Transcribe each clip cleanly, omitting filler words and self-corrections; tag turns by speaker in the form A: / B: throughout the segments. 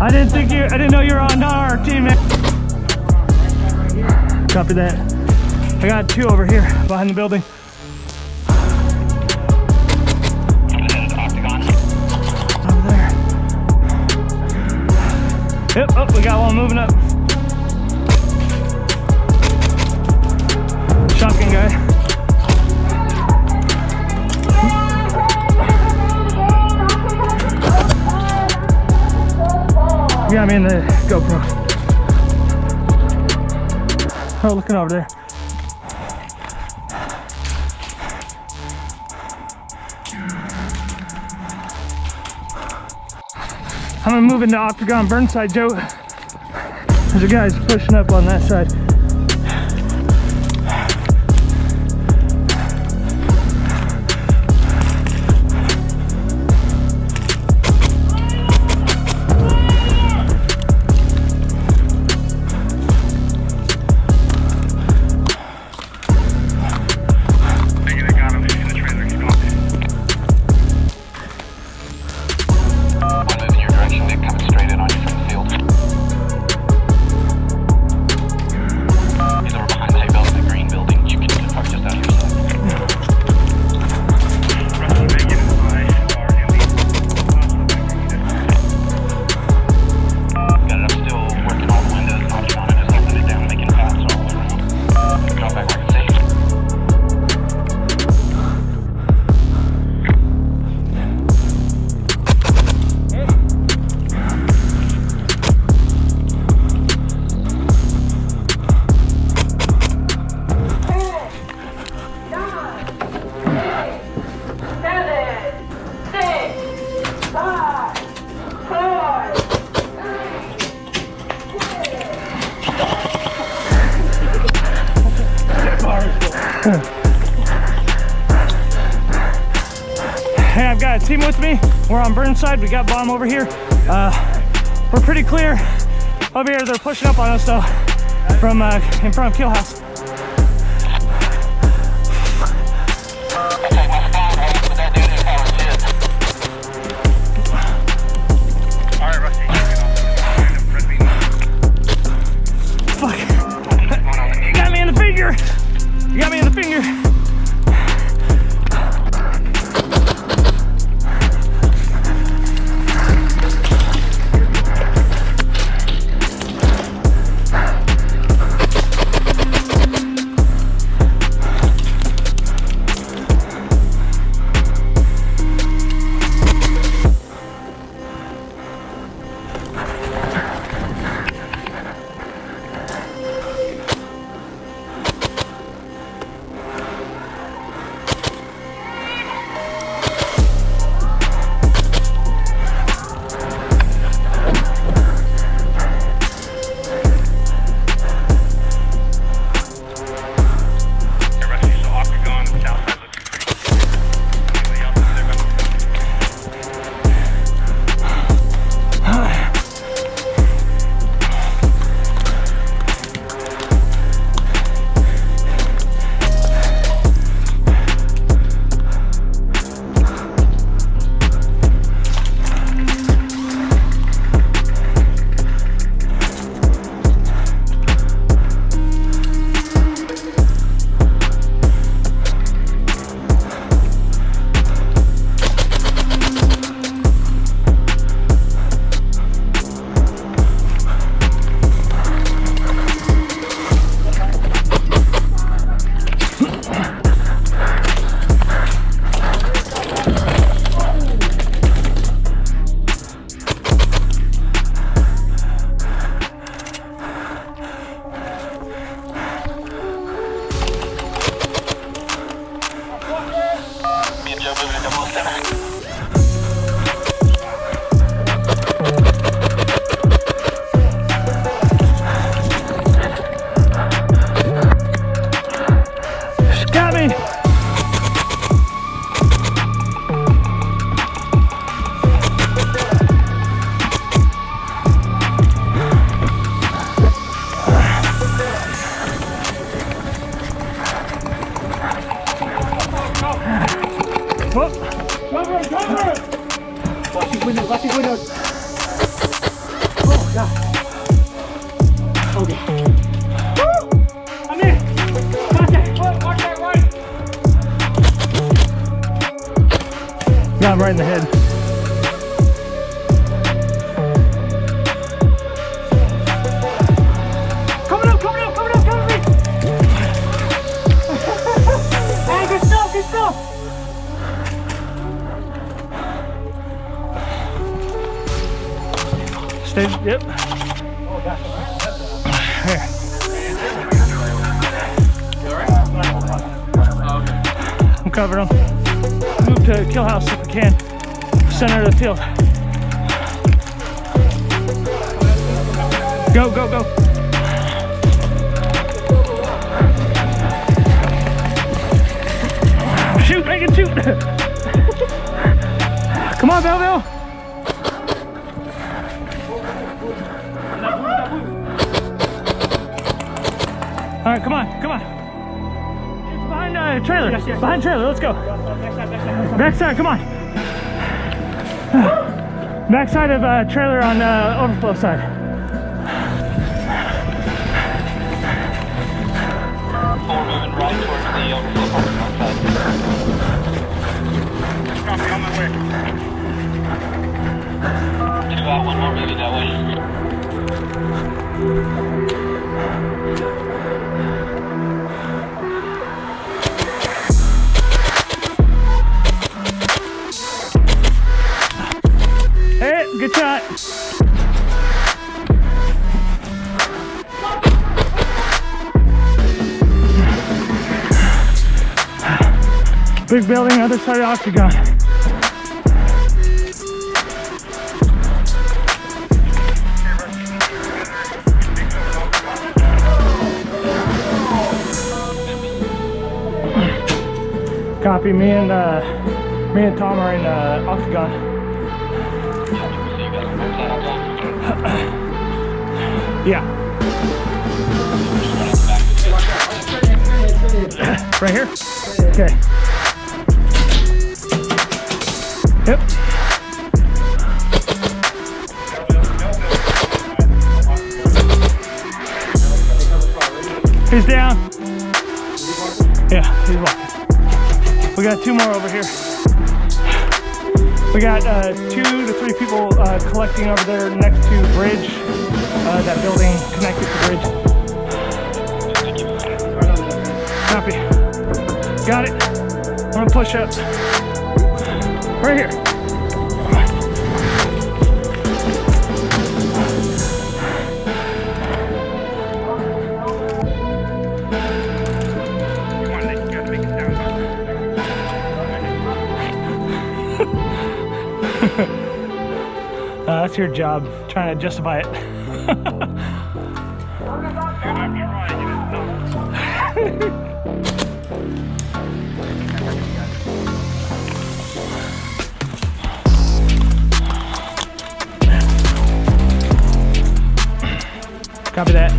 A: I didn't know you were on our team, man. Copy that. I got 2 over here behind the building. Over there. Yep, oh, we got one moving up. Shotgun guy. You got me in the GoPro. Oh, looking over there. I'm gonna move into Octagon Burnside, Joe. There's a guy's pushing up on that side. Hey, I've got a team with me. We're on Burnside. We got bomb over here. We're pretty clear over here. They're pushing up on us though from in front of Kill House. Fuck. You got me in the finger. You got me in the finger. Okay. Woo! I'm in. Contact. Watch that right. Got him right in the head. Coming up, coming up, coming up, coming up. Hey, good stuff, good stuff. Stay, yep. Oh, gosh. Here. You alright? Oh, okay. I'm covering them. Move to kill house if we can. Center of the field. Go, go, go. Shoot, make it shoot. Come on, Belleville. All right, come on, come on. It's behind trailer. Yes, yes. Behind trailer, let's go. Backside, come on. Backside of trailer on overflow side.
B: We're moving right towards the overflow parking lot side. Copy, on my way. 2 out, 1 more moving that way.
A: Hey, good shot. Big building, other side of the octagon. Copy. Me and Tom are in octagon. Yeah. Right here? Okay. Yep. He's down. Yeah, he's walking. We got 2 more over here. We got 2 to 3 people collecting over there next to bridge. That building connected to bridge. Copy. Got it. I'm gonna push up. Right here. That's your job, trying to justify it. Copy that.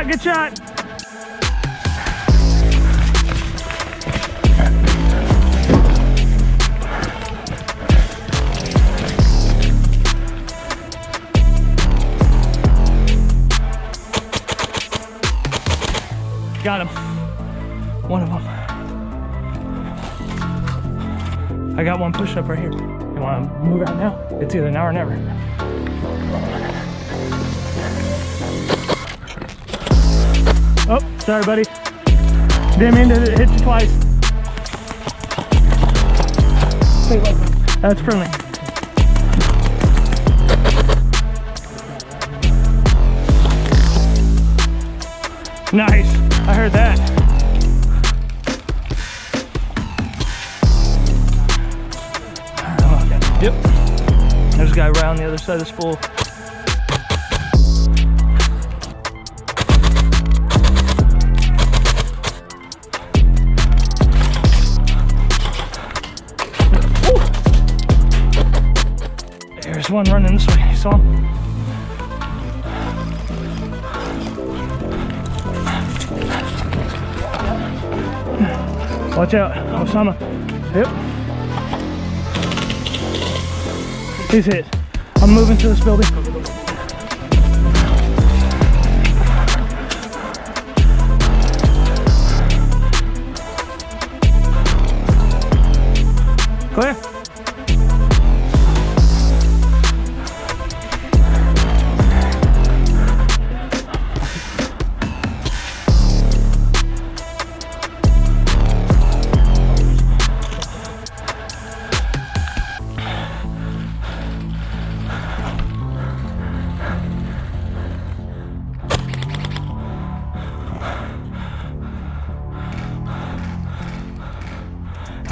A: Good shot. Got him. One of them. I got one push up right here. You want to move out now? It's either now or never. Oh, sorry, buddy. Didn't mean to hit you twice. That's friendly. Nice. I heard that. Yep. There's a guy right on the other side of the spool. There's one running this way. You saw him? Watch out, Osama. Yep. He's hit. I'm moving to this building. Clear?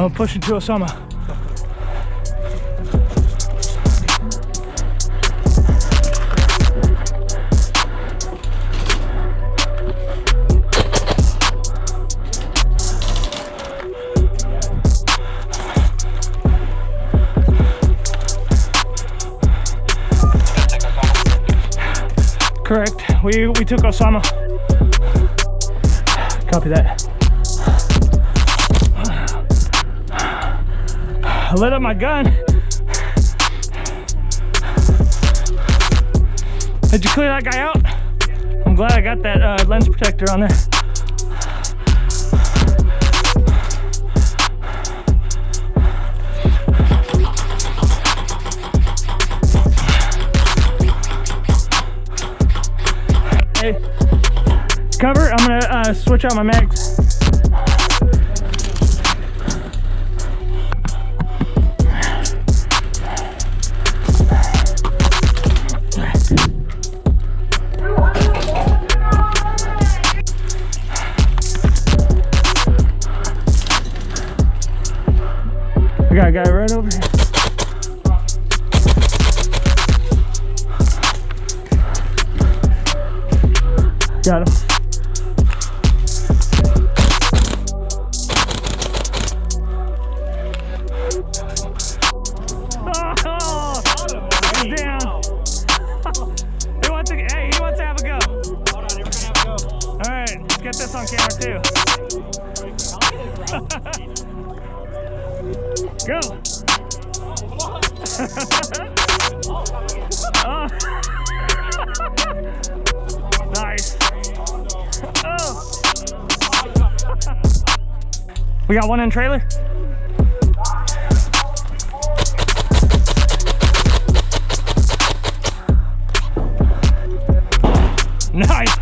A: I'm pushing to Osama. Correct. We took Osama. Copy that. I lit up my gun. Did you clear that guy out? I'm glad I got that lens protector on there. Hey, cover. I'm gonna switch out my mags. I got a guy right over here. Got him. Oh, he's down. He wants to have a go. Hold on, we're gonna have a go. All right, let's get this on camera too. Go. Oh. Nice. Oh. We got one in trailer. Nice.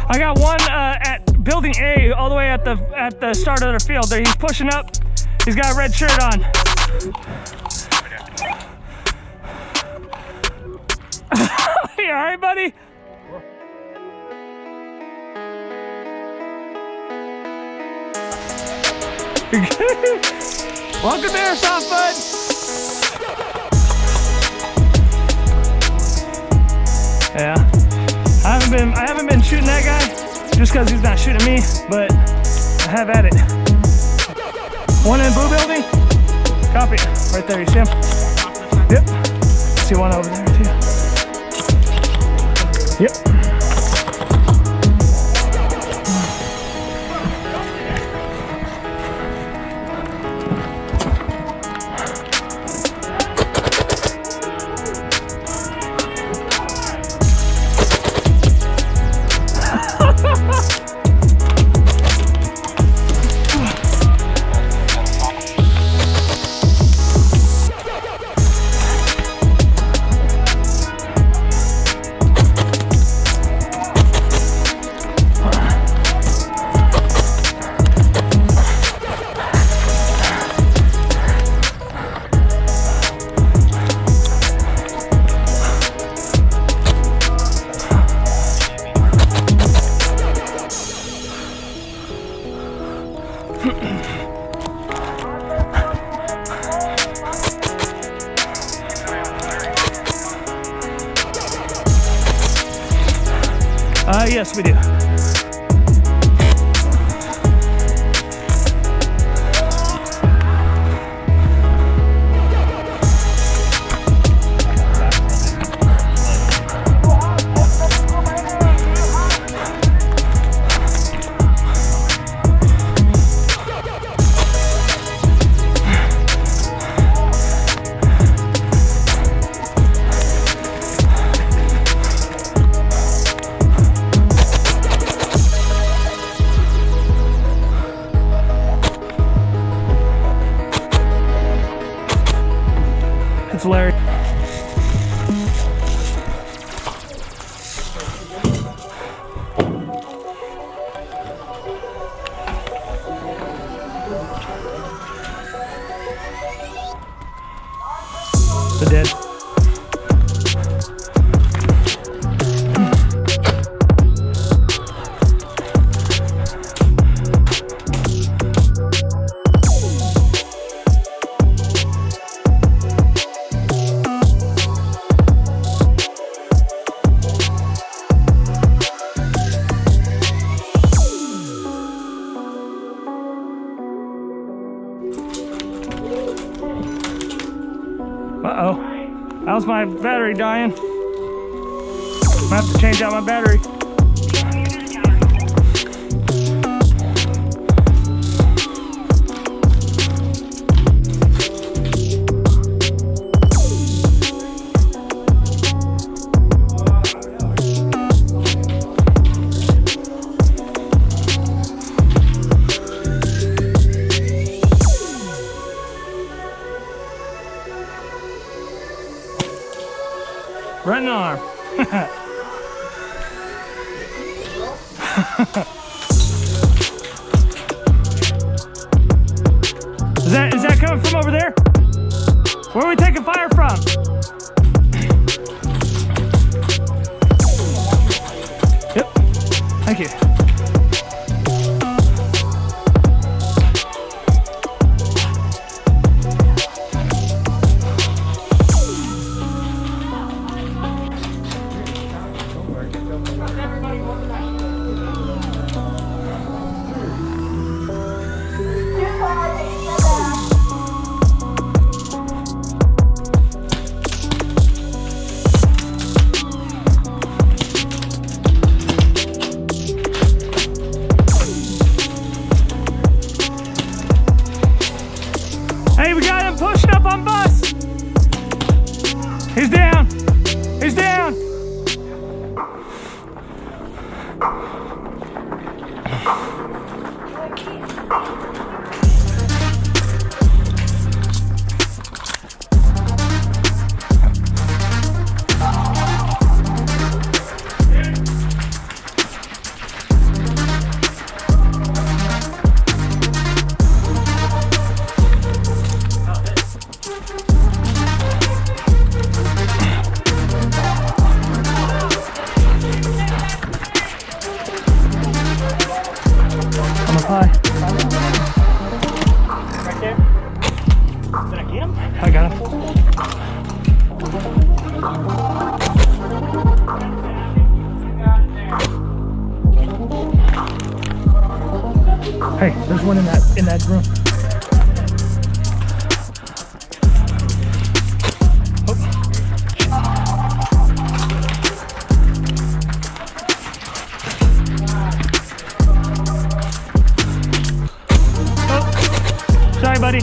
A: I got one at building A, all the way at the start of their field. There, he's pushing up. He's got a red shirt on. You all right, buddy? Welcome to Airsoft, bud. Yeah, I haven't been shooting that guy just because he's not shooting me, but I have at it. One in blue building. Copy. Right there. You see him? Yep. See one over there too. Yep. Yes, we do. It's Larry. They're dead. Uh-oh, that was my battery dying. I'm gonna have to change out my battery. Right in the arm. Is that coming from over there? Where are we taking fire from? Yep. Thank you. Hey, we got him pushing up on bus. He's down. He's down. Hi.
B: Right there. Did I get him?
A: I got him. Hey, there's one in that room. Sorry, buddy.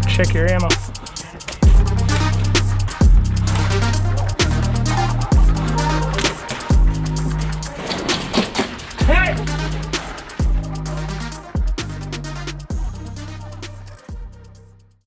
A: Check your ammo.